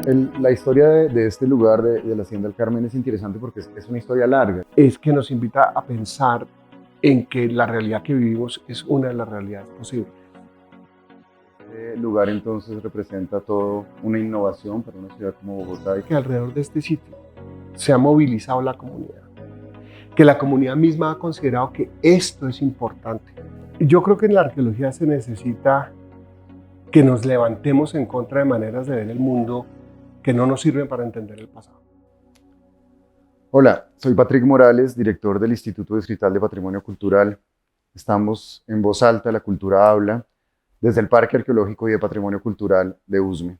La historia de este lugar, de la Hacienda del Carmen, es interesante porque es una historia larga. Es que nos invita a pensar en que la realidad que vivimos es una de las realidades posibles. Este lugar entonces representa todo una innovación para una ciudad como Bogotá. Que alrededor de este sitio se ha movilizado la comunidad, que la comunidad misma ha considerado que esto es importante. Yo creo que en la arqueología se necesita que nos levantemos en contra de maneras de ver el mundo que no nos sirven para entender el pasado. Hola, soy Patrick Morales, director del Instituto Distrital de Patrimonio Cultural. Estamos en Voz Alta, La Cultura Habla, desde el Parque Arqueológico y de Patrimonio Cultural de Usme.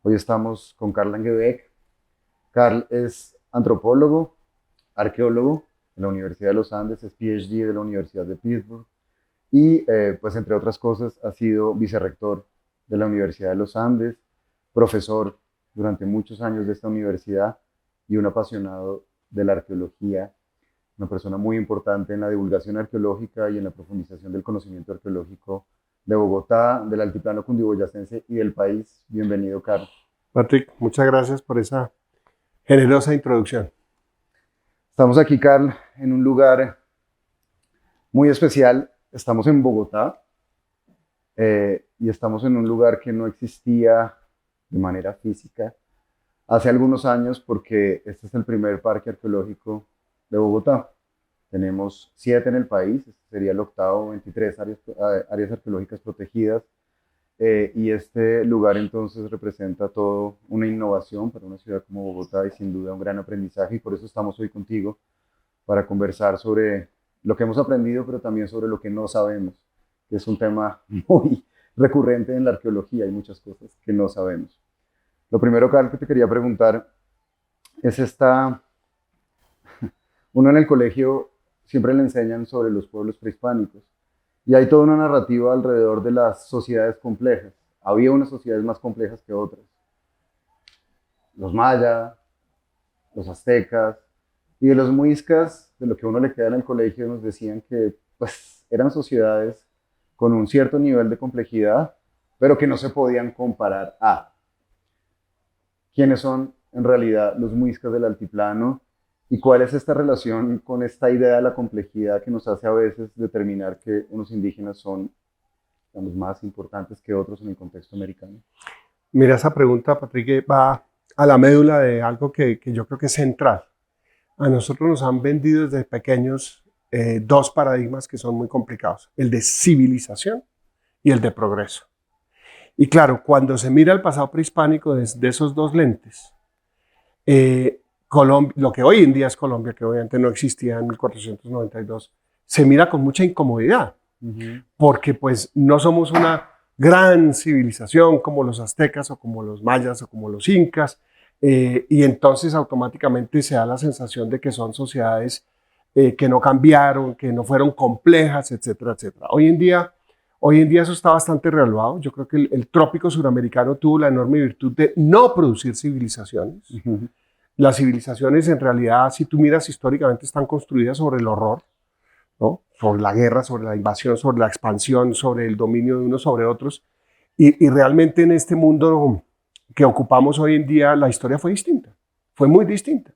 Hoy estamos con Carl Langebeek. Carl es antropólogo, arqueólogo de la Universidad de los Andes, es PhD de la Universidad de Pittsburgh y, pues entre otras cosas, ha sido vicerrector de la Universidad de los Andes, profesor durante muchos años de esta universidad y un apasionado de la arqueología, una persona muy importante en la divulgación arqueológica y en la profundización del conocimiento arqueológico de Bogotá, del altiplano cundiboyacense y del país. Bienvenido, Carl. Patrick, muchas gracias por esa generosa introducción. Estamos aquí, Carl, en un lugar muy especial. Estamos en Bogotá y estamos en un lugar que no existía de manera física hace algunos años, porque este es el primer parque arqueológico de Bogotá. Tenemos 7 en el país, este sería el octavo, 23 áreas arqueológicas protegidas, y este lugar entonces representa todo una innovación para una ciudad como Bogotá y sin duda un gran aprendizaje, y por eso estamos hoy contigo para conversar sobre lo que hemos aprendido, pero también sobre lo que no sabemos, que es un tema muy recurrente en la arqueología. Hay muchas cosas que no sabemos. Lo primero, Carl, que te quería preguntar es uno en el colegio siempre le enseñan sobre los pueblos prehispánicos y hay toda una narrativa alrededor de las sociedades complejas. Había unas sociedades más complejas que otras. Los mayas, los aztecas y de los muiscas, de lo que a uno le queda en el colegio, nos decían que pues, eran sociedades con un cierto nivel de complejidad, pero que no se podían comparar a. ¿Quiénes son en realidad los muiscas del altiplano? ¿Y cuál es esta relación con esta idea de la complejidad que nos hace a veces determinar que unos indígenas son, digamos, más importantes que otros en el contexto americano? Mira, esa pregunta, Patrick, va a la médula de algo que yo creo que es central. A nosotros nos han vendido desde pequeños dos paradigmas que son muy complicados: el de civilización y el de progreso. Y claro, cuando se mira el pasado prehispánico desde esos dos lentes, lo que hoy en día es Colombia, que obviamente no existía en 1492, se mira con mucha incomodidad, porque pues no somos una gran civilización como los aztecas o como los mayas o como los incas, y entonces automáticamente se da la sensación de que son sociedades que no cambiaron, que no fueron complejas, etcétera, etcétera. Hoy en día eso está bastante revaluado. Yo creo que el trópico suramericano tuvo la enorme virtud de no producir civilizaciones. Las civilizaciones, en realidad, si tú miras históricamente, están construidas sobre el horror, ¿no? Sobre la guerra, sobre la invasión, sobre la expansión, sobre el dominio de unos sobre otros. Y realmente en este mundo que ocupamos hoy en día, la historia fue distinta, fue muy distinta.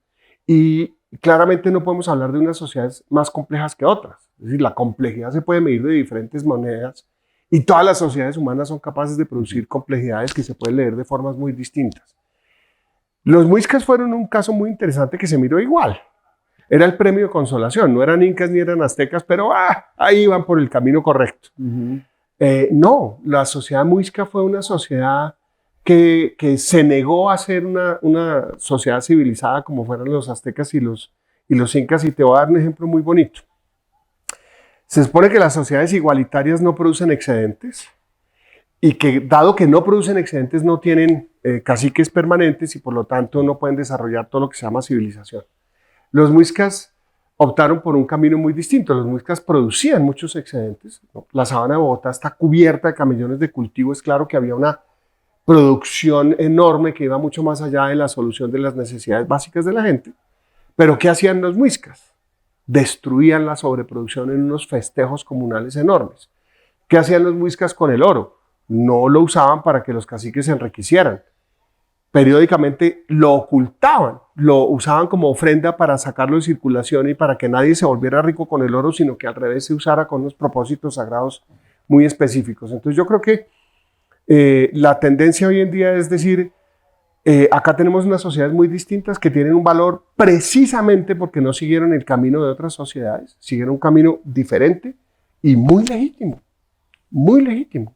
Y claramente no podemos hablar de unas sociedades más complejas que otras. Es decir, la complejidad se puede medir de diferentes maneras y todas las sociedades humanas son capaces de producir complejidades que se pueden leer de formas muy distintas. Los muiscas fueron un caso muy interesante que se miró igual. Era el premio de consolación. No eran incas ni eran aztecas, pero ahí iban por el camino correcto. No, la sociedad muisca fue una sociedad que se negó a ser una sociedad civilizada como fueron los aztecas y los incas. Y te voy a dar un ejemplo muy bonito. Se supone que las sociedades igualitarias no producen excedentes y que, dado que no producen excedentes, no tienen caciques permanentes y por lo tanto no pueden desarrollar todo lo que se llama civilización. Los muiscas optaron por un camino muy distinto. Los muiscas producían muchos excedentes, ¿no? La sabana de Bogotá está cubierta de camellones de cultivo. Es claro que había una producción enorme que iba mucho más allá de la solución de las necesidades básicas de la gente. Pero ¿qué hacían los muiscas? Destruían la sobreproducción en unos festejos comunales enormes. ¿Qué hacían los muiscas con el oro? No lo usaban para que los caciques se enriquecieran. periódicamente lo ocultaban, lo usaban como ofrenda para sacarlo de circulación y para que nadie se volviera rico con el oro, sino que al revés se usara con unos propósitos sagrados muy específicos. Entonces yo creo que la tendencia hoy en día es decir, acá tenemos unas sociedades muy distintas que tienen un valor precisamente porque no siguieron el camino de otras sociedades, siguieron un camino diferente y muy legítimo, muy legítimo.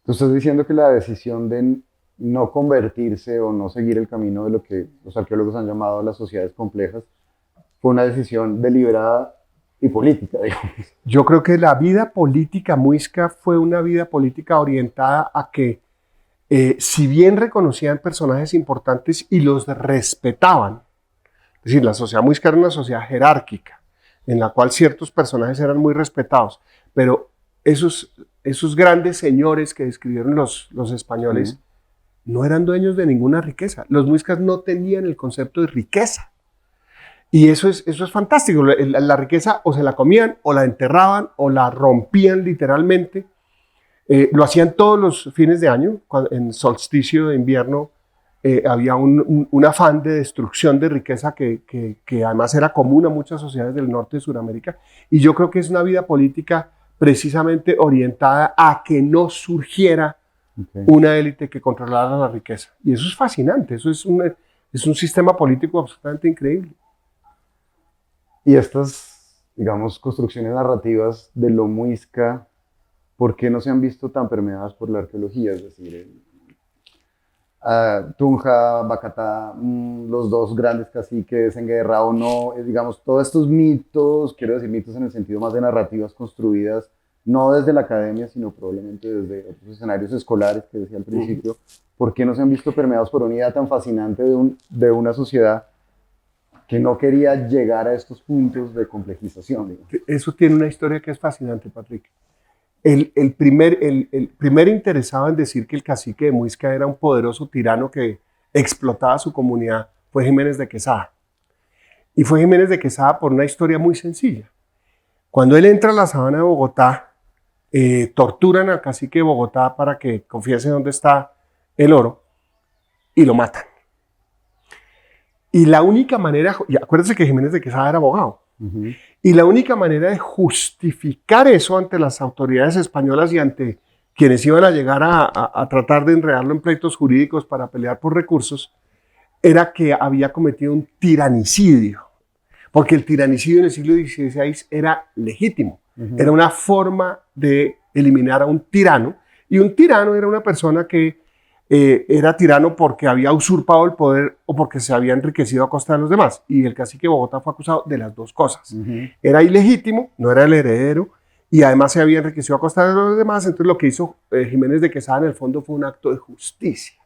Tú estás diciendo que la decisión de no convertirse o no seguir el camino de lo que los arqueólogos han llamado las sociedades complejas fue una decisión deliberada y política, digamos. Yo creo que la vida política muisca fue una vida política orientada a que, si bien reconocían personajes importantes y los respetaban, es decir, la sociedad muisca era una sociedad jerárquica, en la cual ciertos personajes eran muy respetados, pero esos grandes señores que describieron los españoles no eran dueños de ninguna riqueza. Los muiscas no tenían el concepto de riqueza. Y eso es fantástico. La riqueza o se la comían, o la enterraban, o la rompían literalmente. Lo hacían todos los fines de año. En solsticio de invierno había un afán de destrucción de riqueza que además era común a muchas sociedades del norte de Sudamérica. Y yo creo que es una vida política precisamente orientada a que no surgiera una élite que controlara la riqueza. Y eso es fascinante. Eso es un sistema político absolutamente increíble. Y estas, digamos, construcciones narrativas de lo muisca, ¿por qué no se han visto tan permeadas por la arqueología? Es decir, Tunja, Bacatá, los dos grandes caciques en guerra o no, digamos, todos estos mitos, quiero decir mitos en el sentido más de narrativas construidas, no desde la academia, sino probablemente desde otros escenarios escolares que decía al principio, ¿por qué no se han visto permeados por una idea tan fascinante de una sociedad que no quería llegar a estos puntos de complejización? Digamos? Eso tiene una historia que es fascinante, Patrick. El primer interesado en decir que el cacique de Muisca era un poderoso tirano que explotaba a su comunidad fue Jiménez de Quesada. Y fue Jiménez de Quesada por una historia muy sencilla. Cuando él entra a la sabana de Bogotá, torturan al cacique de Bogotá para que confiese dónde está el oro y lo matan. Y la única manera, y acuérdense que Jiménez de Quesada era abogado, y la única manera de justificar eso ante las autoridades españolas y ante quienes iban a llegar a tratar de enredarlo en pleitos jurídicos para pelear por recursos, era que había cometido un tiranicidio, porque el tiranicidio en el siglo XVI era legítimo, era una forma de eliminar a un tirano, y un tirano era una persona que era tirano porque había usurpado el poder o porque se había enriquecido a costa de los demás. Y el cacique de Bogotá fue acusado de las dos cosas. Era ilegítimo, no era el heredero, y además se había enriquecido a costa de los demás. Entonces lo que hizo Jiménez de Quesada en el fondo fue un acto de justicia.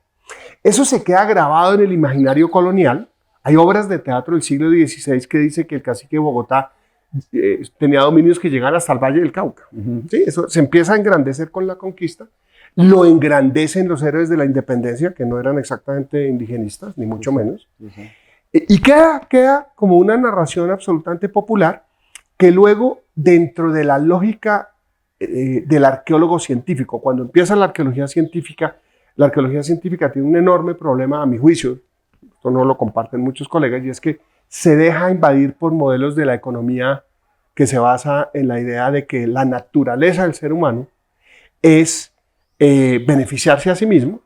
Eso se queda grabado en el imaginario colonial. Hay obras de teatro del siglo XVI que dice que el cacique de Bogotá tenía dominios que llegan hasta el Valle del Cauca. ¿Sí? Eso se empieza a engrandecer con la conquista. Lo engrandecen los héroes de la independencia, que no eran exactamente indigenistas, ni mucho menos. Y queda como una narración absolutamente popular que luego, dentro de la lógica del arqueólogo científico, cuando empieza la arqueología científica tiene un enorme problema, a mi juicio, esto no lo comparten muchos colegas, y es que se deja invadir por modelos de la economía que se basa en la idea de que la naturaleza del ser humano es beneficiarse a sí mismo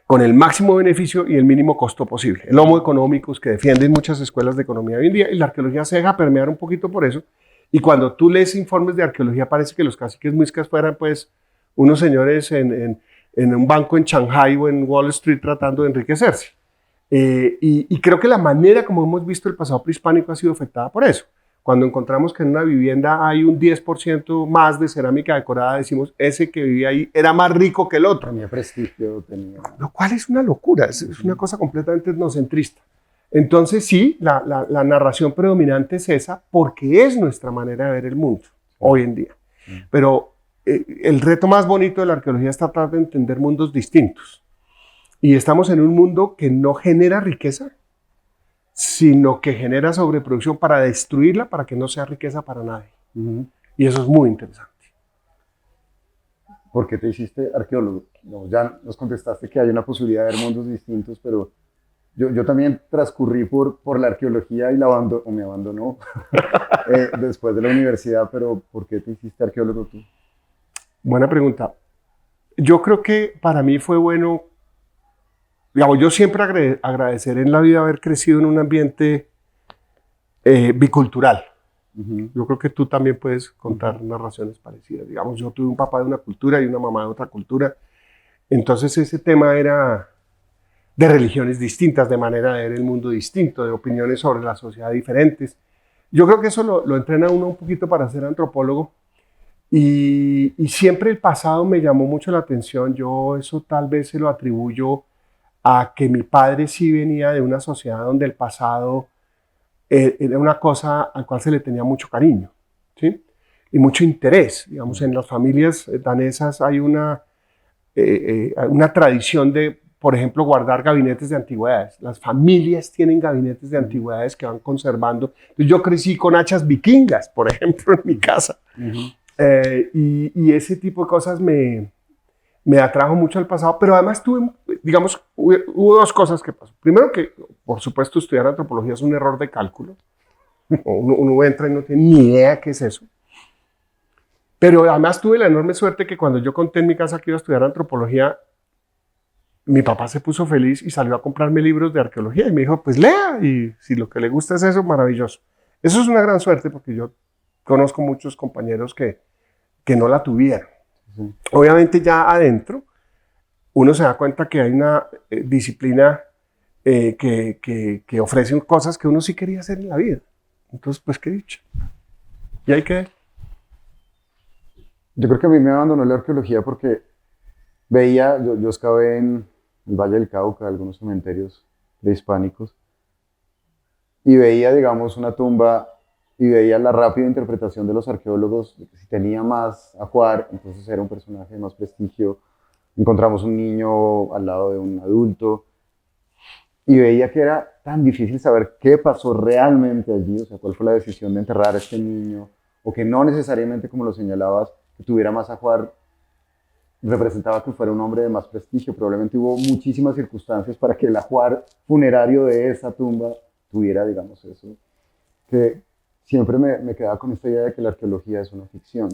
con el máximo beneficio y el mínimo costo posible. El homo economicus que defienden muchas escuelas de economía hoy en día, y la arqueología se deja permear un poquito por eso. Y cuando tú lees informes de arqueología parece que los caciques muiscas fueran pues unos señores en un banco en Shanghai o en Wall Street tratando de enriquecerse. Y creo que la manera como hemos visto el pasado prehispánico ha sido afectada por eso. Cuando encontramos que en una vivienda hay un 10% más de cerámica decorada, decimos, ese que vivía ahí era más rico que el otro. Tenía prestigio, tenía... Lo cual es una locura, es una cosa completamente etnocentrista. Entonces sí, la narración predominante es esa porque es nuestra manera de ver el mundo hoy en día. Pero el reto más bonito de la arqueología es tratar de entender mundos distintos. Y estamos en un mundo que no genera riqueza, sino que genera sobreproducción para destruirla, para que no sea riqueza para nadie. Y eso es muy interesante. ¿Por qué te hiciste arqueólogo? No, ya nos contestaste que hay una posibilidad de ver mundos distintos, pero yo también transcurrí por la arqueología y me abandonó después de la universidad, pero ¿por qué te hiciste arqueólogo tú? Buena pregunta. Yo creo que para mí fue bueno, digamos, yo siempre agradecer en la vida haber crecido en un ambiente bicultural. Yo creo que tú también puedes contar narraciones parecidas. Digamos, yo tuve un papá de una cultura y una mamá de otra cultura. Entonces ese tema era de religiones distintas, de manera de ver el mundo distinto, de opiniones sobre la sociedad diferentes. Yo creo que eso lo entrena uno un poquito para ser antropólogo. Y siempre el pasado me llamó mucho la atención. Yo eso tal vez se lo atribuyo a que mi padre sí venía de una sociedad donde el pasado era una cosa al cual se le tenía mucho cariño, ¿sí? Y mucho interés. Digamos, en las familias danesas hay una tradición de, por ejemplo, guardar gabinetes de antigüedades. Las familias tienen gabinetes de antigüedades que van conservando. Entonces, yo crecí con hachas vikingas, por ejemplo, en mi casa. Y ese tipo de cosas me atrajo mucho al pasado, pero además hubo dos cosas que pasó. Primero que, por supuesto, estudiar antropología es un error de cálculo. Uno entra y no tiene ni idea qué es eso. Pero además tuve la enorme suerte que cuando yo conté en mi casa que iba a estudiar antropología, mi papá se puso feliz y salió a comprarme libros de arqueología y me dijo, pues lea, y si lo que le gusta es eso, maravilloso. Eso es una gran suerte porque yo conozco muchos compañeros que no la tuvieron. Obviamente ya adentro uno se da cuenta que hay una disciplina que ofrece cosas que uno sí quería hacer en la vida. Entonces, pues qué dicho. Y ahí quedé. Yo creo que a mí me abandonó la arqueología porque veía, yo excavé en el Valle del Cauca, algunos cementerios prehispánicos, y veía, digamos, una tumba y veía la rápida interpretación de los arqueólogos, de que si tenía más ajuar, entonces era un personaje de más prestigio. Encontramos un niño al lado de un adulto, y veía que era tan difícil saber qué pasó realmente allí, o sea, cuál fue la decisión de enterrar a este niño, o que no necesariamente, como lo señalabas, que tuviera más ajuar, representaba que fuera un hombre de más prestigio. Probablemente hubo muchísimas circunstancias para que el ajuar funerario de esa tumba tuviera, digamos, eso, que siempre me quedaba con esta idea de que la arqueología es una ficción.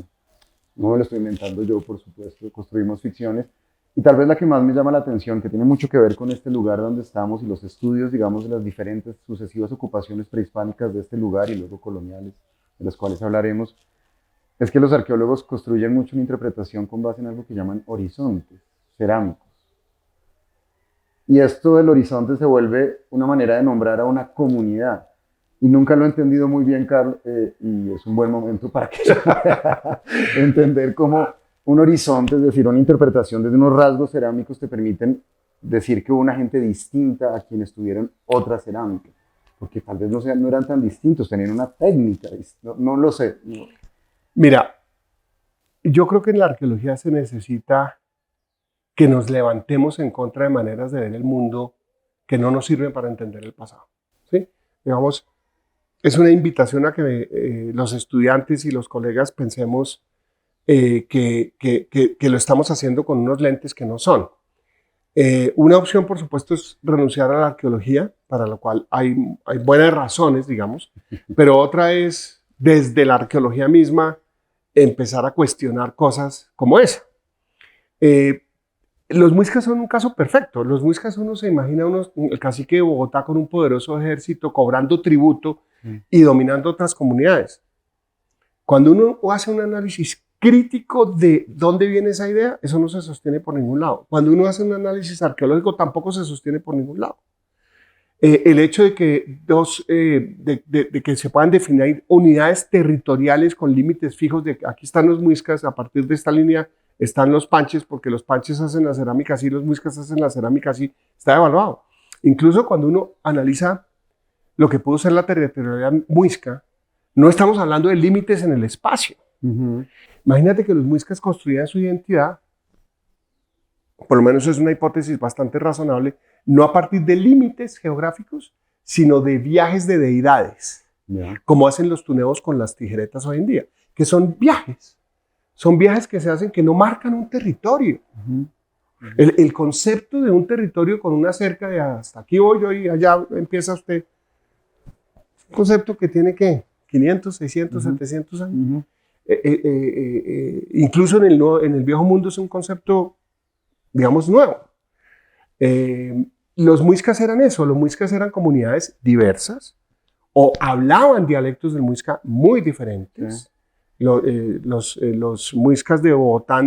No me lo estoy inventando yo, por supuesto, construimos ficciones. Y tal vez la que más me llama la atención, que tiene mucho que ver con este lugar donde estamos y los estudios, digamos, de las diferentes sucesivas ocupaciones prehispánicas de este lugar y luego coloniales, de las cuales hablaremos, es que los arqueólogos construyen mucho una interpretación con base en algo que llaman horizontes cerámicos. Y esto del horizonte se vuelve una manera de nombrar a una comunidad. Y nunca lo he entendido muy bien, Carl, y es un buen momento para que yo pueda entender cómo un horizonte, es decir, una interpretación desde unos rasgos cerámicos te permiten decir que hubo una gente distinta a quienes tuvieron otra cerámica. Porque tal vez no eran tan distintos, tenían una técnica, no lo sé. Mira, yo creo que en la arqueología se necesita que nos levantemos en contra de maneras de ver el mundo que no nos sirven para entender el pasado. ¿Sí? Digamos, es una invitación a que los estudiantes y los colegas pensemos que lo estamos haciendo con unos lentes que no son. Una opción, por supuesto, es renunciar a la arqueología, para lo cual hay buenas razones, digamos, pero otra es, desde la arqueología misma, empezar a cuestionar cosas como esa. Los muiscas son un caso perfecto. Los muiscas, uno se imagina el cacique de Bogotá con un poderoso ejército cobrando tributo y dominando otras comunidades. Cuando uno hace un análisis crítico de dónde viene esa idea, eso no se sostiene por ningún lado. Cuando uno hace un análisis arqueológico, tampoco se sostiene por ningún lado. El hecho de que, de que se puedan definir unidades territoriales con límites fijos, de aquí están los muiscas, a partir de esta línea están los panches, porque los panches hacen la cerámica así, los muiscas hacen la cerámica así, está evaluado. Incluso cuando uno analiza lo que pudo ser la territorialidad muisca, no estamos hablando de límites en el espacio. Imagínate que los muiscas construían su identidad, por lo menos es una hipótesis bastante razonable, no a partir de límites geográficos, sino de viajes de deidades, como hacen los tuneos con las tijeretas hoy en día, que son viajes. son viajes que se hacen que no marcan un territorio. El concepto de un territorio con una cerca de hasta aquí voy yo y allá empieza usted, un concepto que tiene que 500, 600, 700 años. Incluso en el viejo mundo es un concepto, digamos, nuevo. Los muiscas eran eso, los muiscas eran comunidades diversas o hablaban dialectos del muisca muy diferentes. Los muiscas de Bogotá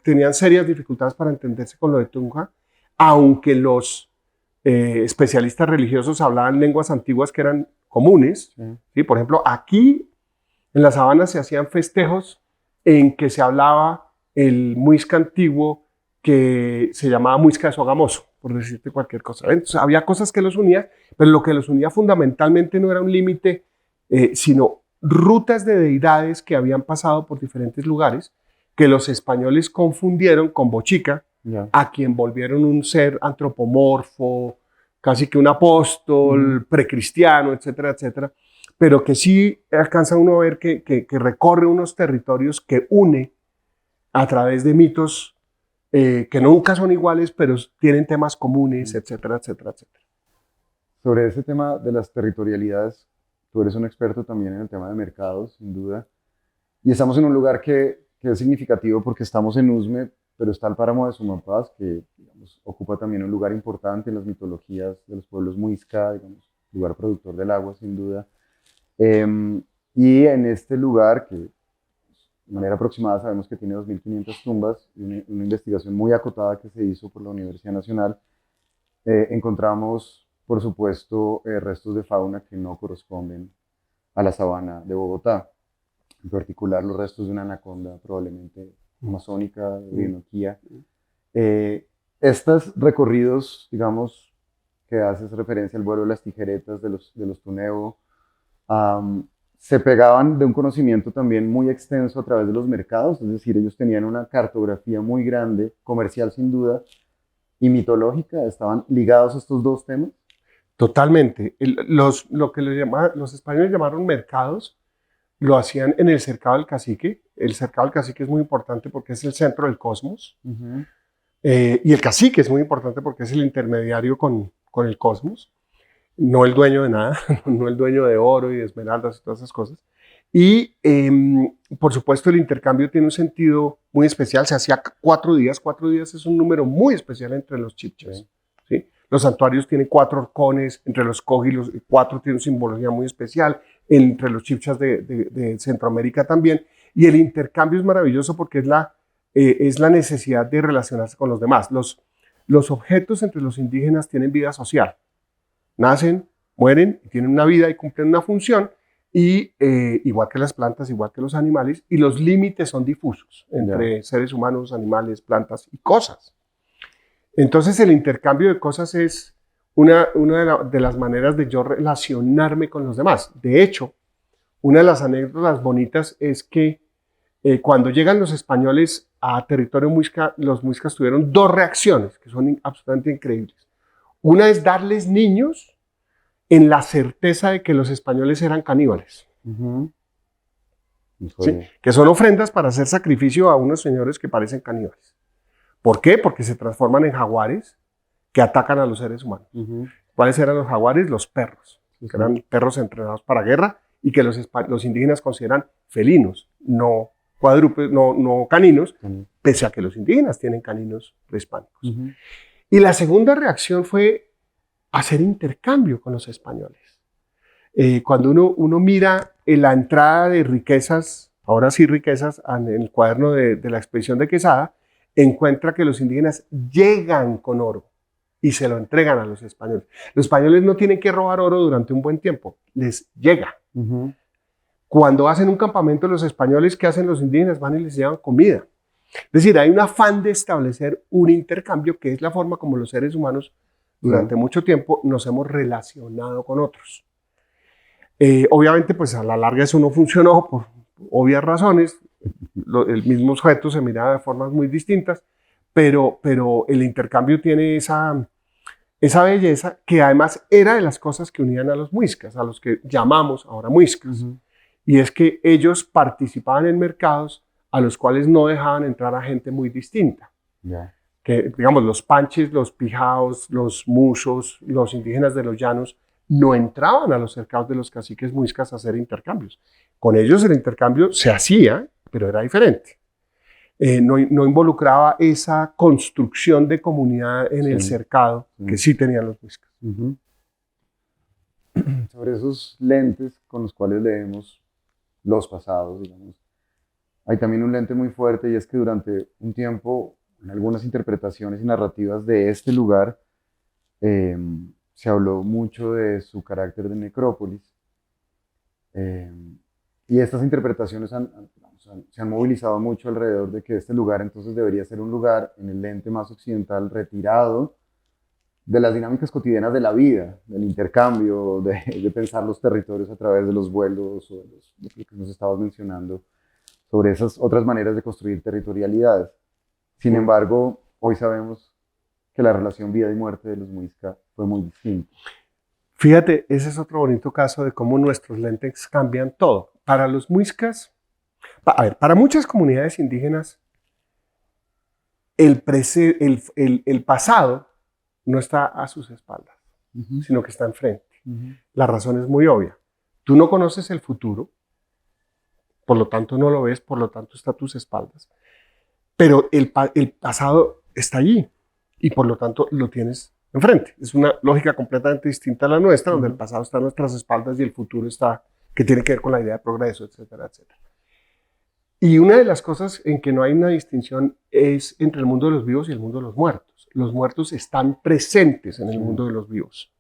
tenían serias dificultades para entenderse con lo de Tunja, aunque los especialistas religiosos hablaban lenguas antiguas que eran comunes. ¿Sí? Por ejemplo, aquí en la sabana se hacían festejos en que se hablaba el muisca antiguo que se llamaba muisca de Sogamoso, por decirte cualquier cosa. Entonces, había cosas que los unía, pero lo que los unía fundamentalmente no era un límite, sino rutas de deidades que habían pasado por diferentes lugares, que los españoles confundieron con Bochica, a quien volvieron un ser antropomorfo, casi que un apóstol, precristiano, etcétera, etcétera, pero que sí alcanza uno a ver que recorre unos territorios que une a través de mitos que nunca son iguales, pero tienen temas comunes, etcétera, etcétera, etcétera. Sobre ese tema de las territorialidades, tú eres un experto también en el tema de mercados, sin duda, y estamos en un lugar que es significativo porque estamos en Usme, pero está el páramo de Sumapaz, que digamos, ocupa también un lugar importante en las mitologías de los pueblos muisca, digamos, lugar productor del agua, sin duda. Y en este lugar, que de manera aproximada sabemos que tiene 2.500 tumbas, y una investigación muy acotada que se hizo por la Universidad Nacional, encontramos, por supuesto, restos de fauna que no corresponden a la sabana de Bogotá. En particular, los restos de una anaconda, probablemente amazónica, de Orinoquía. Estos recorridos, digamos, que haces referencia al vuelo de las tijeretas, de los Tunebo, se pegaban de un conocimiento también muy extenso a través de los mercados, es decir, ellos tenían una cartografía muy grande, comercial sin duda, y mitológica, estaban ligados a estos dos temas. Totalmente. Lo que los españoles llamaron mercados, lo hacían en el Cercado del Cacique. El Cercado del Cacique es muy importante porque es el centro del cosmos. Y el cacique es muy importante porque es el intermediario con el cosmos. No el dueño de nada, no el dueño de oro y de esmeraldas y todas esas cosas. Y, por supuesto, el intercambio tiene un sentido muy especial. Se hacía 4 días. 4 días es un número muy especial entre los chibchas. ¿Sí? Los santuarios tienen 4 horcones, entre los Cogi los 4 tienen simbología muy especial, entre los chibchas de Centroamérica también. Y el intercambio es maravilloso porque es la necesidad de relacionarse con los demás. Los objetos entre los indígenas tienen vida social. Nacen, mueren, y tienen una vida y cumplen una función, y igual que las plantas, igual que los animales, y los límites son difusos entre seres humanos, animales, plantas y cosas. Entonces el intercambio de cosas es una de las maneras de yo relacionarme con los demás. De hecho, una de las anécdotas bonitas es que cuando llegan los españoles a territorio muisca, los muiscas tuvieron 2 reacciones que son absolutamente increíbles. Una es darles niños en la certeza de que los españoles eran caníbales. ¿Sí? Que son ofrendas para hacer sacrificio a unos señores que parecen caníbales. ¿Por qué? Porque se transforman en jaguares que atacan a los seres humanos. ¿Cuáles eran los jaguares? Los perros, que eran perros entrenados para guerra y que los indígenas consideran felinos, no cuadrúpedos, no caninos, pese a que los indígenas tienen caninos prehispánicos. Y la segunda reacción fue hacer intercambio con los españoles. Cuando uno mira en la entrada de riquezas, ahora sí riquezas, en el cuaderno de la expedición de Quesada, encuentra que los indígenas llegan con oro y se lo entregan a los españoles. Los españoles no tienen que robar oro durante un buen tiempo, les llega. Cuando hacen un campamento los españoles, ¿qué hacen los indígenas? Van y les llevan comida. Es decir, hay un afán de establecer un intercambio que es la forma como los seres humanos durante mucho tiempo nos hemos relacionado con otros. Obviamente, pues a la larga eso no funcionó por obvias razones. El mismo sujeto se miraba de formas muy distintas, pero el intercambio tiene esa belleza que además era de las cosas que unían a los muiscas, a los que llamamos ahora muiscas. Y es que ellos participaban en mercados a los cuales no dejaban entrar a gente muy distinta. Ya. Que, digamos, los panches, los pijaos, los musos, los indígenas de los llanos, no entraban a los cercados de los caciques muiscas a hacer intercambios. Con ellos el intercambio se hacía, pero era diferente. No involucraba esa construcción de comunidad en el cercado que sí tenían los muiscas. Sobre esos lentes con los cuales leemos los pasados, digamos, hay también un lente muy fuerte, y es que durante un tiempo, en algunas interpretaciones y narrativas de este lugar, se habló mucho de su carácter de necrópolis, y estas interpretaciones se han movilizado mucho alrededor de que este lugar entonces debería ser un lugar en el lente más occidental, retirado de las dinámicas cotidianas de la vida, del intercambio, de pensar los territorios a través de los vuelos o de lo que nos estabas mencionando, sobre esas otras maneras de construir territorialidades. Sin embargo, hoy sabemos que la relación vida y muerte de los muisca fue muy distinta. Fíjate, ese es otro bonito caso de cómo nuestros lentes cambian todo. Para los muiscas, para muchas comunidades indígenas, el pasado no está a sus espaldas, sino que está enfrente. La razón es muy obvia. Tú no conoces el futuro, por lo tanto no lo ves, por lo tanto está a tus espaldas. Pero el pasado está allí y por lo tanto lo tienes enfrente. Es una lógica completamente distinta a la nuestra, donde el pasado está a nuestras espaldas y el futuro está, que tiene que ver con la idea de progreso, etcétera, etcétera. Y una de las cosas en que no hay una distinción es entre el mundo de los vivos y el mundo de los muertos. Los muertos están presentes en el mundo de los vivos.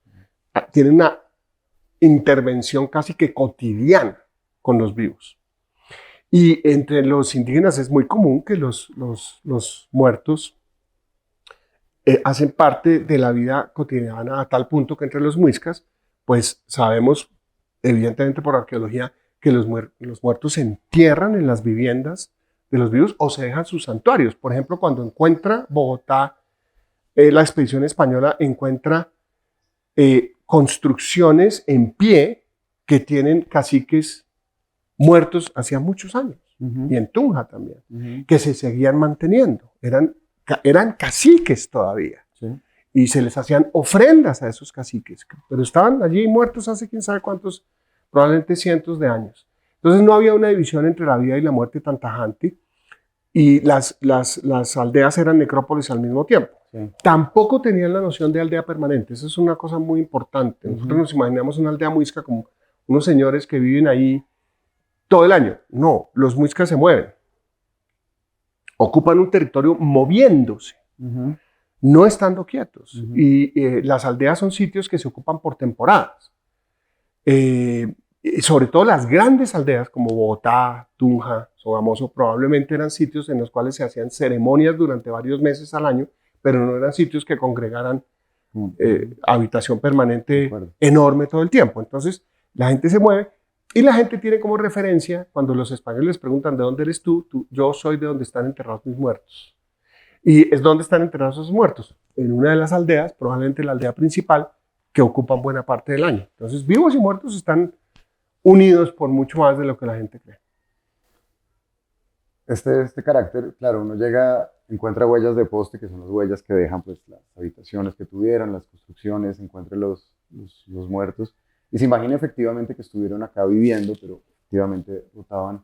Tienen una intervención casi que cotidiana con los vivos. Y entre los indígenas es muy común que los muertos hacen parte de la vida cotidiana, a tal punto que entre los muiscas, pues sabemos, evidentemente por arqueología, que los muertos se entierran en las viviendas de los vivos o se dejan sus santuarios. Por ejemplo, cuando encuentra Bogotá, la expedición española encuentra construcciones en pie que tienen caciques muertos hacía muchos años, y en Tunja también, que se seguían manteniendo. Eran caciques todavía, y se les hacían ofrendas a esos caciques, pero estaban allí muertos hace quién sabe cuántos, probablemente cientos de años. Entonces no había una división entre la vida y la muerte tan tajante, y las aldeas eran necrópolis al mismo tiempo. Tampoco tenían la noción de aldea permanente. Eso es una cosa muy importante. Nosotros nos imaginamos una aldea muisca como unos señores que viven ahí todo el año. No, los muiscas se mueven. Ocupan un territorio moviéndose, no estando quietos. Y las aldeas son sitios que se ocupan por temporadas. Sobre todo las grandes aldeas como Bogotá, Tunja, Sogamoso, probablemente eran sitios en los cuales se hacían ceremonias durante varios meses al año, pero no eran sitios que congregaran habitación permanente enorme todo el tiempo. Entonces la gente se mueve. Y la gente tiene como referencia, cuando los españoles les preguntan ¿de dónde eres tú? Yo soy de donde están enterrados mis muertos. ¿Y es donde están enterrados esos muertos? En una de las aldeas, probablemente la aldea principal, que ocupan buena parte del año. Entonces, vivos y muertos están unidos por mucho más de lo que la gente cree. Este carácter, claro, uno llega, encuentra huellas de poste, que son las huellas que dejan pues, las habitaciones que tuvieron, las construcciones, encuentra los muertos. Y se imagina efectivamente que estuvieron acá viviendo, pero efectivamente rotaban.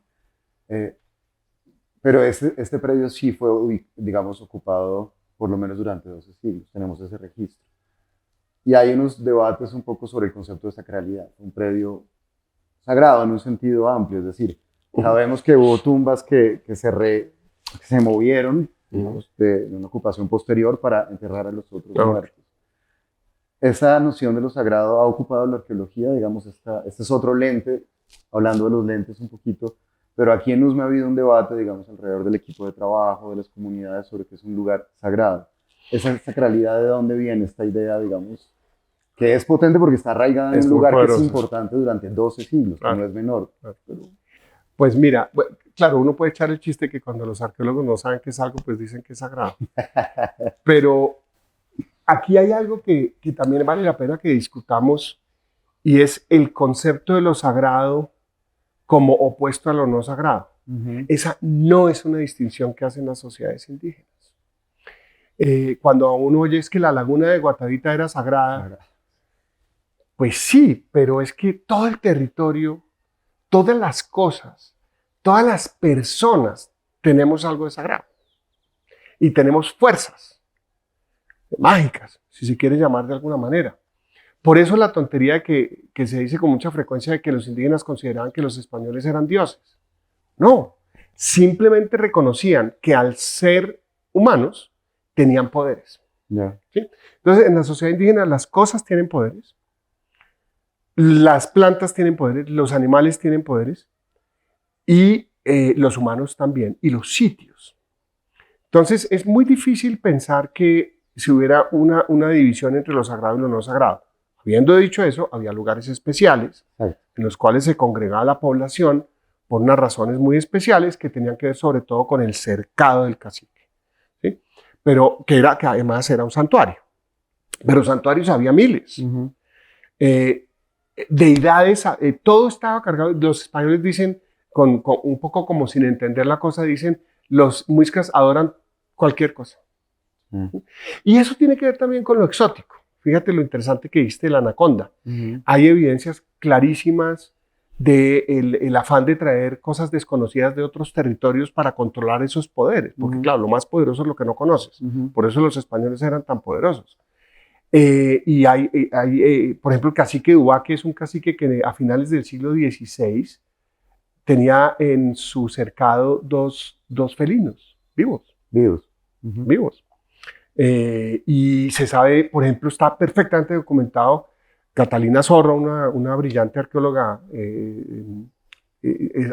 Pero este predio sí fue, digamos, ocupado por lo menos durante 12 siglos. Tenemos ese registro. Y hay unos debates un poco sobre el concepto de sacralidad. Un predio sagrado en un sentido amplio, es decir, sabemos que hubo tumbas que se movieron, digamos, de una ocupación posterior para enterrar a los otros muertos. Esa noción de lo sagrado ha ocupado la arqueología, digamos, este es otro lente, hablando de los lentes un poquito, pero aquí en USME ha habido un debate, digamos, alrededor del equipo de trabajo, de las comunidades, sobre que es un lugar sagrado. Esa sacralidad, ¿de dónde viene esta idea, digamos, que es potente porque está arraigada en un lugar que es importante durante 12 siglos, que no es menor? Pero... Pues mira, claro, uno puede echar el chiste que cuando los arqueólogos no saben qué es algo, pues dicen que es sagrado. Pero aquí hay algo que también vale la pena que discutamos, y es el concepto de lo sagrado como opuesto a lo no sagrado. Esa no es una distinción que hacen las sociedades indígenas. Cuando uno oye es que la laguna de Guatavita era sagrada, pues sí, pero es que todo el territorio, todas las cosas, todas las personas tenemos algo de sagrado. Y tenemos fuerzas mágicas, si se quiere llamar de alguna manera. Por eso la tontería que se dice con mucha frecuencia de que los indígenas consideraban que los españoles eran dioses. No, simplemente reconocían que al ser humanos tenían poderes. Yeah. ¿Sí? Entonces, en la sociedad indígena las cosas tienen poderes, las plantas tienen poderes, los animales tienen poderes y los humanos también, y los sitios. Entonces, es muy difícil pensar que si hubiera una división entre lo sagrado y lo no sagrado. Habiendo dicho eso, había lugares especiales en los cuales se congregaba la población por unas razones muy especiales que tenían que ver sobre todo con el cercado del cacique, ¿sí? Pero que además era un santuario. Pero santuarios había miles. Deidades, todo estaba cargado. Los españoles dicen, un poco como sin entender la cosa, dicen, los muiscas adoran cualquier cosa. Y eso tiene que ver también con lo exótico. Fíjate lo interesante que viste de la anaconda. Hay evidencias clarísimas del afán de traer cosas desconocidas de otros territorios para controlar esos poderes. Porque claro, lo más poderoso es lo que no conoces. Por eso los españoles eran tan poderosos. Y hay por ejemplo, el cacique de Ubaque es un cacique que a finales del siglo XVI tenía en su cercado dos felinos vivos. Vivos. Y se sabe, por ejemplo, está perfectamente documentado. Catalina Zorro, una brillante arqueóloga,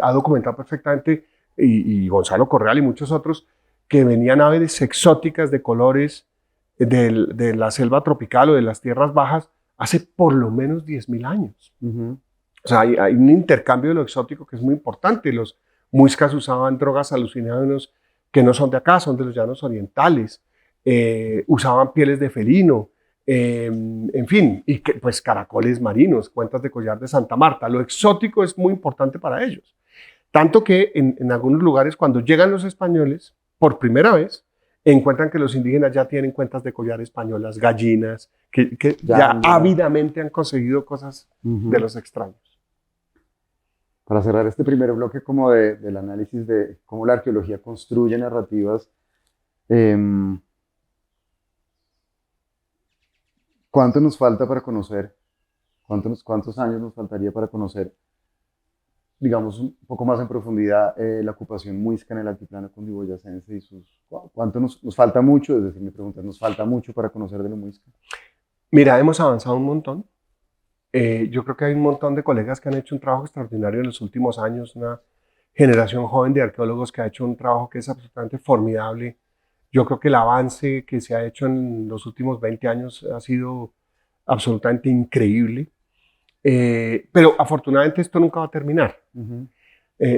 ha documentado perfectamente, y Gonzalo Correal y muchos otros, que venían aves exóticas de colores de la selva tropical o de las tierras bajas hace por lo menos 10.000 años. O sea, hay un intercambio de lo exótico que es muy importante. Los muiscas usaban drogas alucinógenas que no son de acá, son de los llanos orientales. Usaban pieles de felino, en fin, y pues caracoles marinos, cuentas de collar de Santa Marta. Lo exótico es muy importante para ellos. Tanto que en algunos lugares, cuando llegan los españoles, por primera vez, encuentran que los indígenas ya tienen cuentas de collar españolas, gallinas, que ya ávidamente han conseguido cosas de los extraños. Para cerrar este primer bloque como del análisis de cómo la arqueología construye narrativas, ¿cuánto nos falta para conocer? ¿Cuántos años nos faltaría para conocer, digamos, un poco más en profundidad la ocupación muisca en el altiplano cundiboyacense y cuánto nos falta mucho? Es decir, mi pregunta es, ¿nos falta mucho para conocer de lo muisca? Mira, hemos avanzado un montón. Yo creo que hay un montón de colegas que han hecho un trabajo extraordinario en los últimos años, una generación joven de arqueólogos que ha hecho un trabajo que es absolutamente formidable. Yo creo que el avance que se ha hecho en los últimos 20 años ha sido absolutamente increíble. Pero afortunadamente esto nunca va a terminar.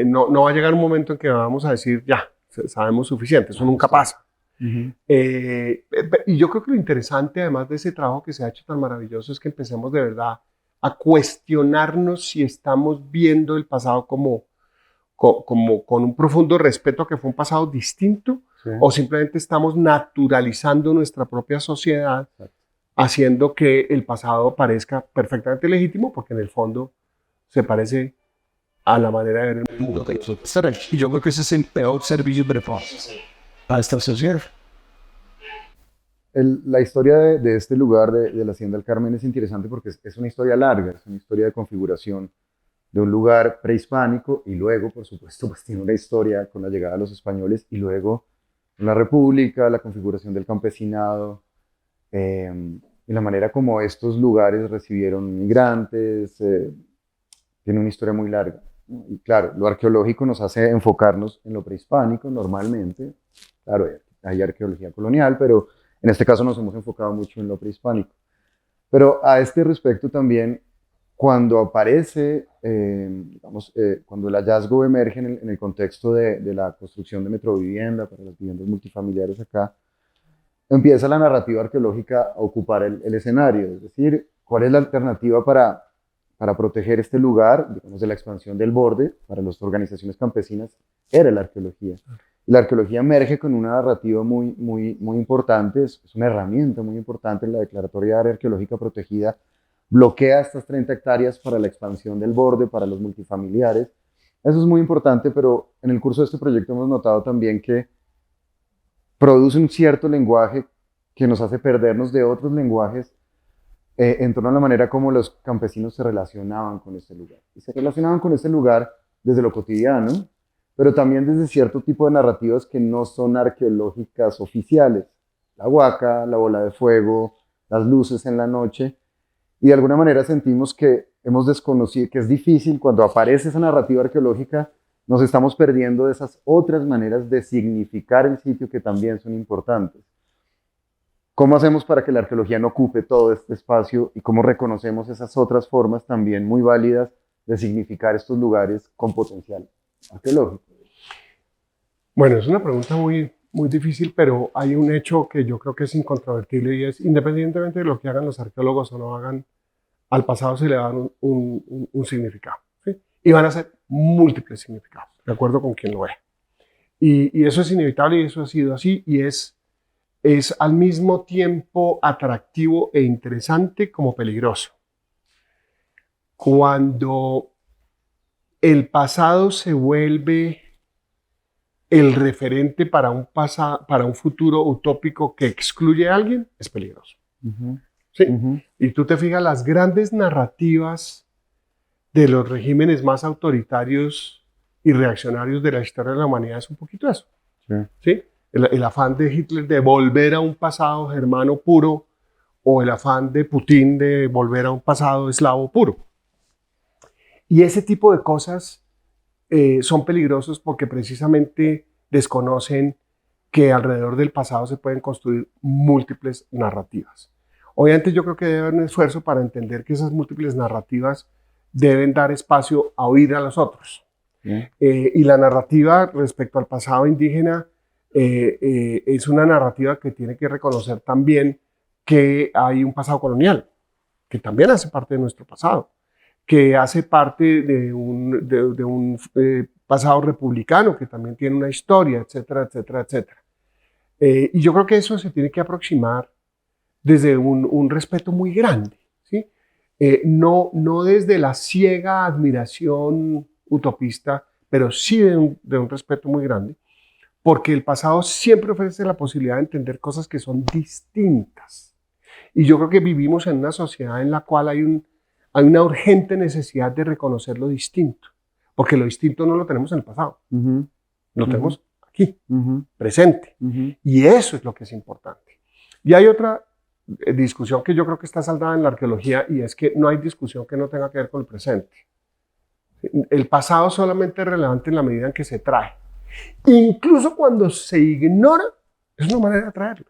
No va a llegar un momento en que vamos a decir, ya, sabemos suficiente. Eso nunca pasa. Y yo creo que lo interesante, además de ese trabajo que se ha hecho tan maravilloso, es que empecemos de verdad a cuestionarnos si estamos viendo el pasado como con un profundo respeto a que fue un pasado distinto, o simplemente estamos naturalizando nuestra propia sociedad, haciendo que el pasado parezca perfectamente legítimo, porque en el fondo se parece a la manera de ver el mundo. Y yo creo que ese es el peor servicio para esta sociedad. La historia de este lugar, de la Hacienda del Carmen, es interesante porque es una historia larga, es una historia de configuración de un lugar prehispánico y luego, por supuesto, pues tiene una historia con la llegada de los españoles y luego la República, la configuración del campesinado, y la manera como estos lugares recibieron migrantes, tiene una historia muy larga. Y claro, lo arqueológico nos hace enfocarnos en lo prehispánico normalmente. Claro, hay arqueología colonial, pero en este caso nos hemos enfocado mucho en lo prehispánico. Pero a este respecto también, cuando aparece, cuando el hallazgo emerge en el contexto de la construcción de metrovivienda para las viviendas multifamiliares acá, empieza la narrativa arqueológica a ocupar el escenario. Es decir, ¿cuál es la alternativa para para proteger este lugar, digamos, de la expansión del borde, para las organizaciones campesinas, era la arqueología. Y la arqueología emerge con una narrativa muy importante, es una herramienta muy importante. La Declaratoria de Área Arqueológica Protegida bloquea estas 30 hectáreas para la expansión del borde, para los multifamiliares. Eso es muy importante, pero en el curso de este proyecto hemos notado también que produce un cierto lenguaje que nos hace perdernos de otros lenguajes en torno a la manera como los campesinos se relacionaban con este lugar. Y se relacionaban con este lugar desde lo cotidiano, pero también desde cierto tipo de narrativas que no son arqueológicas oficiales. La huaca, la bola de fuego, las luces en la noche. Y de alguna manera sentimos que hemos desconocido, que es difícil cuando aparece esa narrativa arqueológica, nos estamos perdiendo de esas otras maneras de significar el sitio que también son importantes. ¿Cómo hacemos para que la arqueología no ocupe todo este espacio y cómo reconocemos esas otras formas también muy válidas de significar estos lugares con potencial arqueológico? Bueno, es una pregunta muy difícil, pero hay un hecho que yo creo que es incontrovertible y es, independientemente de lo que hagan los arqueólogos o no hagan, al pasado se le va a dar un significado, ¿sí? Y van a ser múltiples significados, de acuerdo con quien lo vea. Y eso es inevitable y eso ha sido así y es al mismo tiempo atractivo e interesante como peligroso. Cuando el pasado se vuelve el referente para un futuro utópico que excluye a alguien, es peligroso. ¿Sí? Y tú te fijas, las grandes narrativas de los regímenes más autoritarios y reaccionarios de la historia de la humanidad es un poquito eso. ¿Sí? El afán de Hitler de volver a un pasado germano puro o el afán de Putin de volver a un pasado eslavo puro. Y ese tipo de cosas son peligrosos porque precisamente desconocen que alrededor del pasado se pueden construir múltiples narrativas. Obviamente yo creo que debe haber un esfuerzo para entender que esas múltiples narrativas deben dar espacio a oír a los otros. Y la narrativa respecto al pasado indígena es una narrativa que tiene que reconocer también que hay un pasado colonial, que también hace parte de nuestro pasado, que hace parte de un pasado republicano, que también tiene una historia, etcétera, etcétera, etcétera. Y yo creo que eso se tiene que aproximar desde un respeto muy grande, ¿sí? No desde la ciega admiración utopista, pero sí de un respeto muy grande, porque el pasado siempre ofrece la posibilidad de entender cosas que son distintas. Y yo creo que vivimos en una sociedad en la cual hay una urgente necesidad de reconocer lo distinto, porque lo distinto no lo tenemos en el pasado, lo tenemos aquí, presente, y eso es lo que es importante. Y hay otra discusión que yo creo que está saldada en la arqueología y es que no hay discusión que no tenga que ver con el presente. El pasado solamente es relevante en la medida en que se trae. Incluso cuando se ignora, es una manera de traerlo.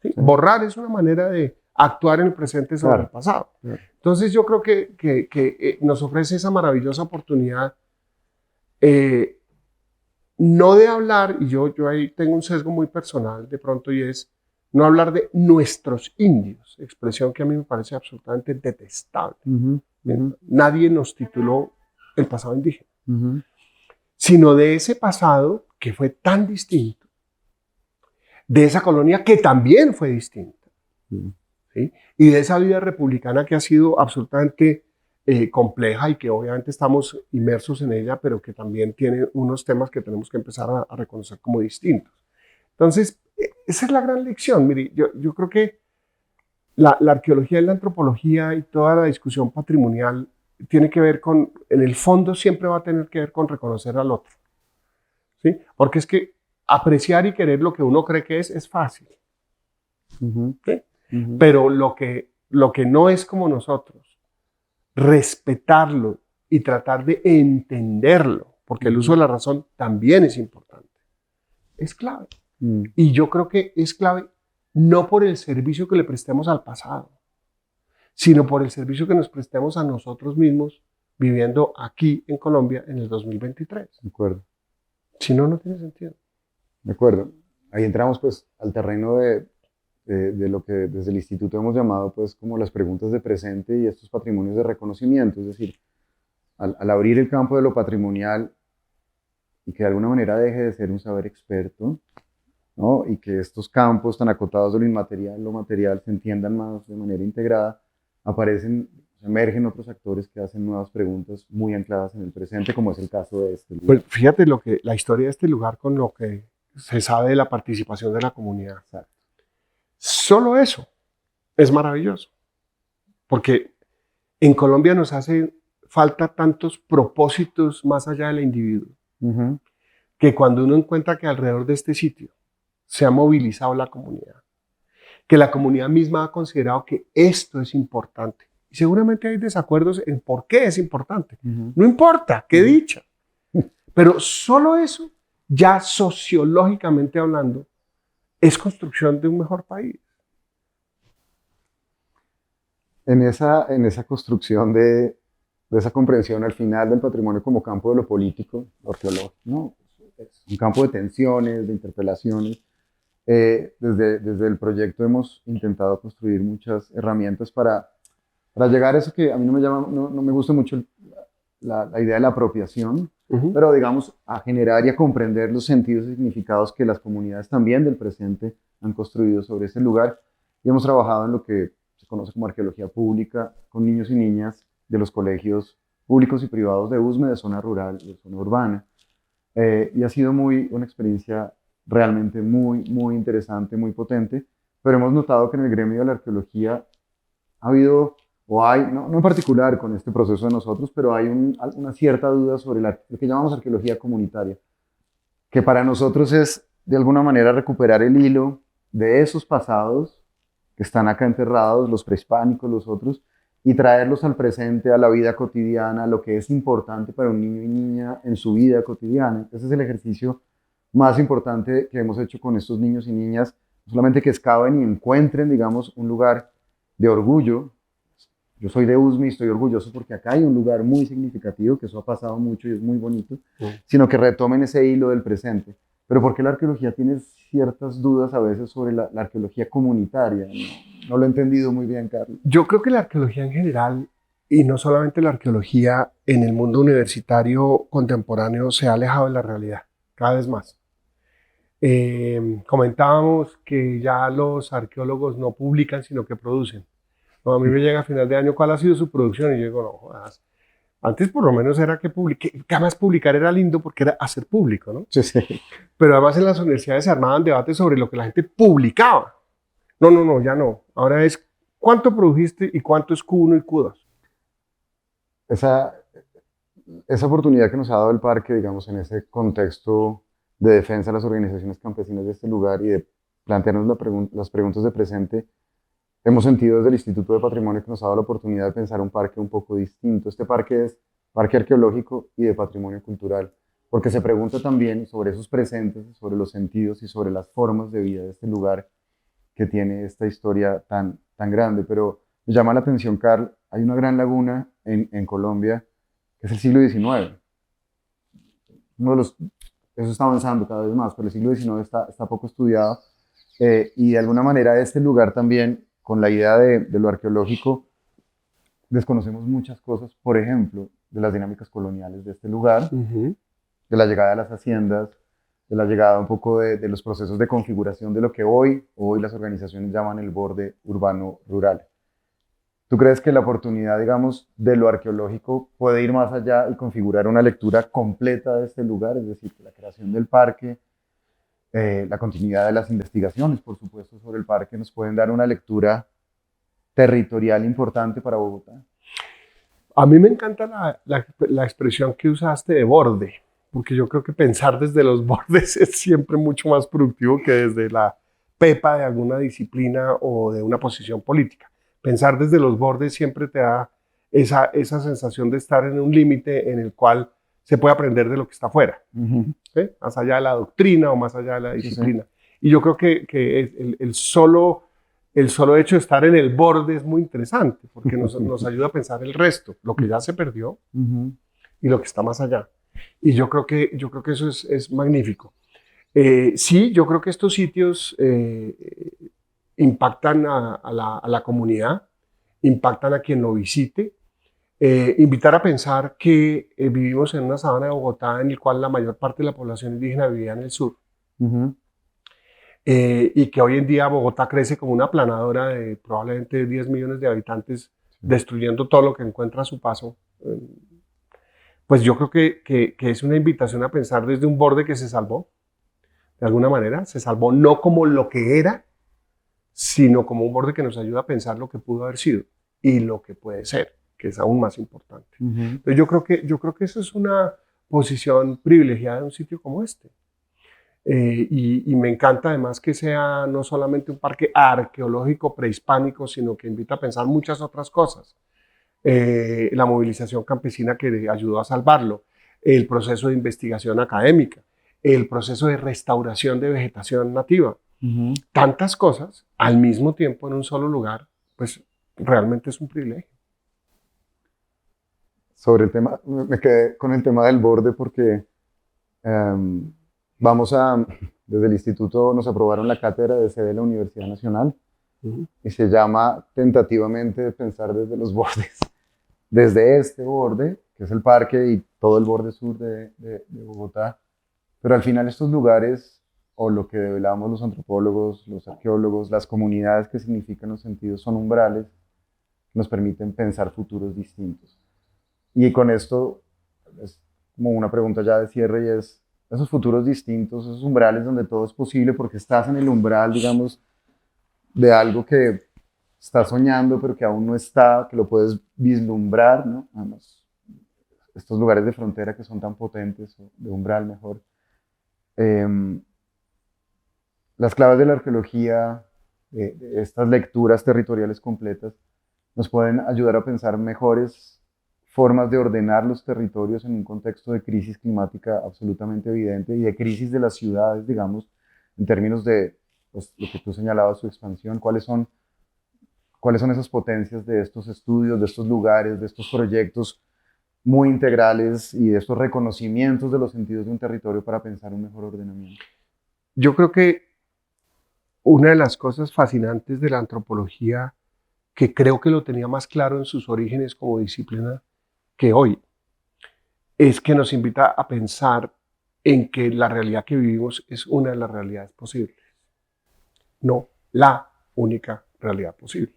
¿Sí? Borrar es una manera de actuar en el presente sobre el pasado. Entonces yo creo que nos ofrece esa maravillosa oportunidad no de hablar, y yo ahí tengo un sesgo muy personal de pronto, y es no hablar de nuestros indios, expresión que a mí me parece absolutamente detestable. Nadie nos tituló el pasado indígena, sino de ese pasado que fue tan distinto, de esa colonia que también fue distinta, ¿sí? Y de esa vida republicana que ha sido absolutamente compleja y que obviamente estamos inmersos en ella, pero que también tiene unos temas que tenemos que empezar a reconocer como distintos. Entonces, esa es la gran lección. Mire, yo creo que la arqueología y la antropología y toda la discusión patrimonial tiene que ver con, en el fondo siempre va a tener que ver con reconocer al otro, ¿sí? Porque es que apreciar y querer lo que uno cree que es fácil, ¿sí? Pero lo que no es como nosotros, respetarlo y tratar de entenderlo, porque el uso de la razón también es importante, es clave. Y yo creo que es clave no por el servicio que le prestemos al pasado, sino por el servicio que nos prestemos a nosotros mismos viviendo aquí en Colombia en el 2023. De acuerdo. Si no, no tiene sentido. De acuerdo. Ahí entramos pues al terreno de de lo que desde el instituto hemos llamado pues como las preguntas de presente y estos patrimonios de reconocimiento. Es decir, al abrir el campo de lo patrimonial y que de alguna manera deje de ser un saber experto, ¿no? Y que estos campos tan acotados de lo inmaterial, lo material, se entiendan más de manera integrada, emergen otros actores que hacen nuevas preguntas muy ancladas en el presente, como es el caso de este lugar. Pues fíjate la historia de este lugar con lo que se sabe de la participación de la comunidad. Exacto. Solo eso es maravilloso, porque en Colombia nos hace falta tantos propósitos más allá del individuo, que cuando uno encuentra que alrededor de este sitio se ha movilizado la comunidad, que la comunidad misma ha considerado que esto es importante, y seguramente hay desacuerdos en por qué es importante, no importa, qué dicha, pero solo eso, ya sociológicamente hablando, es construcción de un mejor país. En esa construcción de esa comprensión al final del patrimonio como campo de lo político, lo arqueológico, ¿no? Es un campo de tensiones, de interpelaciones. Desde el proyecto hemos intentado construir muchas herramientas para llegar a eso que a mí no me gusta mucho la idea de la apropiación, pero digamos a generar y a comprender los sentidos y significados que las comunidades también del presente han construido sobre ese lugar, y hemos trabajado en lo que se conoce como arqueología pública con niños y niñas de los colegios públicos y privados de USME, de zona rural y de zona urbana, y ha sido una experiencia realmente muy interesante, muy potente, pero hemos notado que en el gremio de la arqueología ha habido, o hay, no en particular con este proceso de nosotros, pero hay una cierta duda sobre lo que llamamos arqueología comunitaria, que para nosotros es de alguna manera recuperar el hilo de esos pasados que están acá enterrados, los prehispánicos, los otros, y traerlos al presente, a la vida cotidiana, a lo que es importante para un niño y niña en su vida cotidiana. Ese es el ejercicio más importante que hemos hecho con estos niños y niñas, no solamente que excaven y encuentren, digamos, un lugar de orgullo. Yo soy de USME y estoy orgulloso porque acá hay un lugar muy significativo, que eso ha pasado mucho y es muy bonito, sino que retomen ese hilo del presente. Pero ¿por qué la arqueología tiene ciertas dudas a veces sobre la arqueología comunitaria? No lo he entendido muy bien, Carlos. Yo creo que la arqueología en general, y no solamente la arqueología en el mundo universitario contemporáneo, se ha alejado de la realidad cada vez más. Comentábamos que ya los arqueólogos no publican, sino que producen. No, a mí me llega a final de año cuál ha sido su producción y yo digo, no jodas. Antes por lo menos era que además publicar era lindo porque era hacer público, ¿no? Sí. Pero además en las universidades se armaban debates sobre lo que la gente publicaba. No, ya no. Ahora es cuánto produjiste y cuánto es Q1 y Q2. Esa oportunidad que nos ha dado el parque, digamos, en ese contexto de defensa de las organizaciones campesinas de este lugar y de plantearnos las preguntas de presente, hemos sentido desde el Instituto de Patrimonio que nos ha dado la oportunidad de pensar un parque un poco distinto. Este parque es parque arqueológico y de patrimonio cultural, porque se pregunta también sobre esos presentes, sobre los sentidos y sobre las formas de vida de este lugar que tiene esta historia tan grande. Pero me llama la atención, Carl, hay una gran laguna en Colombia, que es el siglo XIX. Eso está avanzando cada vez más, pero el siglo XIX está poco estudiado, y de alguna manera este lugar también, con la idea de lo arqueológico, desconocemos muchas cosas, por ejemplo, de las dinámicas coloniales de este lugar, de la llegada de las haciendas, de la llegada un poco de los procesos de configuración de lo que hoy las organizaciones llaman el borde urbano-rural. ¿Tú crees que la oportunidad, digamos, de lo arqueológico puede ir más allá y configurar una lectura completa de este lugar? Es decir, que la creación del parque, la continuidad de las investigaciones, por supuesto, sobre el parque, nos pueden dar una lectura territorial importante para Bogotá. A mí me encanta la expresión que usaste de borde, porque yo creo que pensar desde los bordes es siempre mucho más productivo que desde la pepa de alguna disciplina o de una posición política. Pensar desde los bordes siempre te da esa sensación de estar en un límite en el cual se puede aprender de lo que está afuera, ¿sí? Más allá de la doctrina o más allá de la disciplina. Sí. Y yo creo que el solo hecho de estar en el borde es muy interesante, porque nos ayuda a pensar el resto, lo que ya se perdió y lo que está más allá. Y yo creo que eso es magnífico. Sí, yo creo que estos sitios impactan a la comunidad, impactan a quien lo visite. Invitar a pensar que vivimos en una sabana de Bogotá en la cual la mayor parte de la población indígena vivía en el sur. Y que hoy en día Bogotá crece como una aplanadora de probablemente 10 millones de habitantes, destruyendo todo lo que encuentra a su paso. Pues yo creo que es una invitación a pensar desde un borde que se salvó, de alguna manera, se salvó no como lo que era, sino como un borde que nos ayuda a pensar lo que pudo haber sido y lo que puede ser, que es aún más importante. Entonces yo creo que eso es una posición privilegiada de un sitio como este. Y me encanta además que sea no solamente un parque arqueológico prehispánico, sino que invita a pensar muchas otras cosas. La movilización campesina que ayudó a salvarlo, el proceso de investigación académica, el proceso de restauración de vegetación nativa. Tantas cosas al mismo tiempo en un solo lugar, pues realmente es un privilegio. Sobre el tema, me quedé con el tema del borde porque desde el instituto nos aprobaron la cátedra de sede de la Universidad Nacional y se llama tentativamente pensar desde los bordes. Desde este borde, que es el parque y todo el borde sur de Bogotá, pero al final estos lugares, o lo que develamos los antropólogos, los arqueólogos, las comunidades que significan los sentidos, son umbrales que nos permiten pensar futuros distintos. Y con esto es como una pregunta ya de cierre y es, esos futuros distintos, esos umbrales donde todo es posible porque estás en el umbral, digamos, de algo que estás soñando pero que aún no está, que lo puedes vislumbrar, ¿no? Además, estos lugares de frontera que son tan potentes, o de umbral mejor. Las claves de la arqueología, de estas lecturas territoriales completas, nos pueden ayudar a pensar mejores formas de ordenar los territorios en un contexto de crisis climática absolutamente evidente y de crisis de las ciudades, digamos, en términos de pues, lo que tú señalabas, su expansión, cuáles son esas potencias de estos estudios, de estos lugares, de estos proyectos muy integrales y de estos reconocimientos de los sentidos de un territorio para pensar un mejor ordenamiento. Yo creo que una de las cosas fascinantes de la antropología, que creo que lo tenía más claro en sus orígenes como disciplina que hoy, es que nos invita a pensar en que la realidad que vivimos es una de las realidades posibles, no la única realidad posible.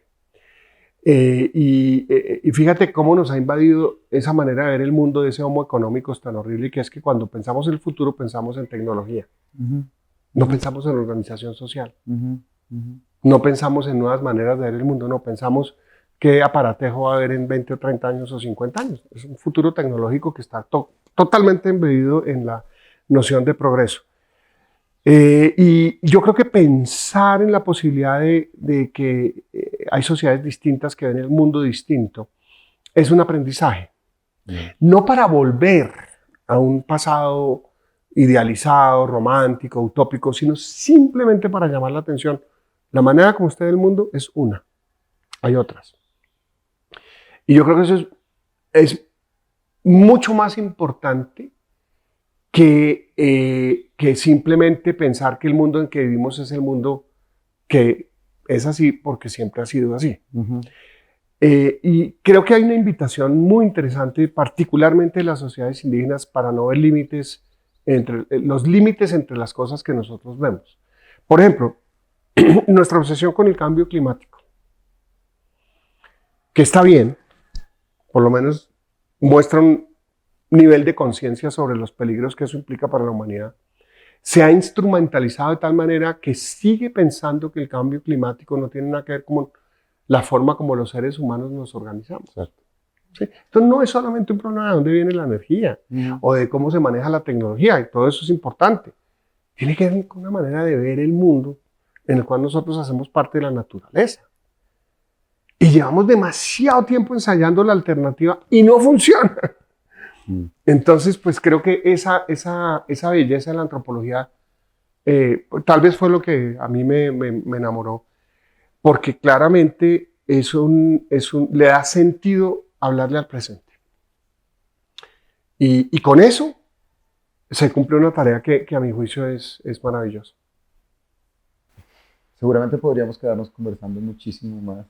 Y fíjate cómo nos ha invadido esa manera de ver el mundo de ese homo económicos tan horrible, que es que cuando pensamos en el futuro pensamos en tecnología, no pensamos en organización social, no pensamos en nuevas maneras de ver el mundo, no pensamos qué aparatejo va a haber en 20 o 30 años o 50 años. Es un futuro tecnológico que está totalmente embebido en la noción de progreso. Y yo creo que pensar en la posibilidad de que hay sociedades distintas que ven el mundo distinto es un aprendizaje. No para volver a un pasado idealizado, romántico, utópico, sino simplemente para llamar la atención. La manera como usted ve el mundo es una, hay otras. Y yo creo que eso es mucho más importante que simplemente pensar que el mundo en que vivimos es el mundo que es así porque siempre ha sido así. Y creo que hay una invitación muy interesante, particularmente de las sociedades indígenas, para no ver los límites entre las cosas que nosotros vemos. Por ejemplo, nuestra obsesión con el cambio climático, que está bien, por lo menos muestra un nivel de conciencia sobre los peligros que eso implica para la humanidad, se ha instrumentalizado de tal manera que sigue pensando que el cambio climático no tiene nada que ver con la forma como los seres humanos nos organizamos. ¿Sí? Entonces no es solamente un problema de dónde viene la energía o de cómo se maneja la tecnología, y todo eso es importante. Tiene que ver con una manera de ver el mundo en el cual nosotros hacemos parte de la naturaleza. Y llevamos demasiado tiempo ensayando la alternativa y no funciona. Entonces, pues creo que esa belleza de la antropología tal vez fue lo que a mí me enamoró, porque claramente le da sentido hablarle al presente. Y con eso se cumple una tarea que a mi juicio es maravillosa. Seguramente podríamos quedarnos conversando muchísimo más,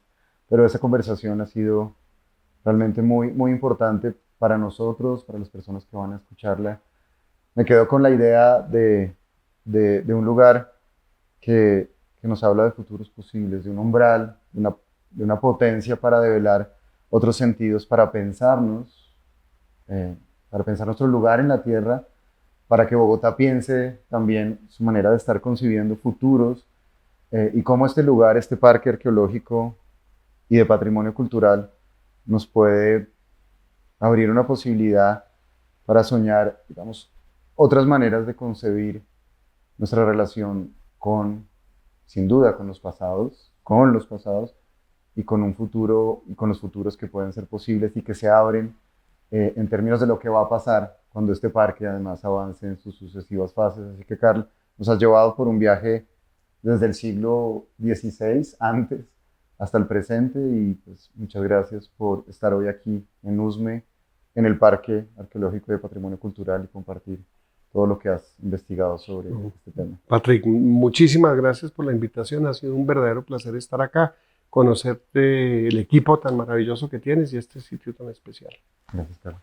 pero esa conversación ha sido realmente muy, muy importante para nosotros, para las personas que van a escucharla. Me quedo con la idea de un lugar que nos habla de futuros posibles, de un umbral, de una potencia para develar otros sentidos, eh, para pensar nuestro lugar en la Tierra, para que Bogotá piense también su manera de estar concibiendo futuros y cómo este lugar, este parque arqueológico y de patrimonio cultural nos puede abrir una posibilidad para soñar, digamos, otras maneras de concebir nuestra relación con, sin duda, con los pasados y con un futuro y con los futuros que pueden ser posibles y que se abren en términos de lo que va a pasar cuando este parque además avance en sus sucesivas fases. Así que, Carl, nos has llevado por un viaje desde el siglo XVI, antes, hasta el presente, y pues muchas gracias por estar hoy aquí en USME, en el Parque Arqueológico de Patrimonio Cultural, y compartir todo lo que has investigado sobre este tema. Patrick, muchísimas gracias por la invitación. Ha sido un verdadero placer estar acá, conocerte, el equipo tan maravilloso que tienes y este sitio tan especial. Gracias, Carl.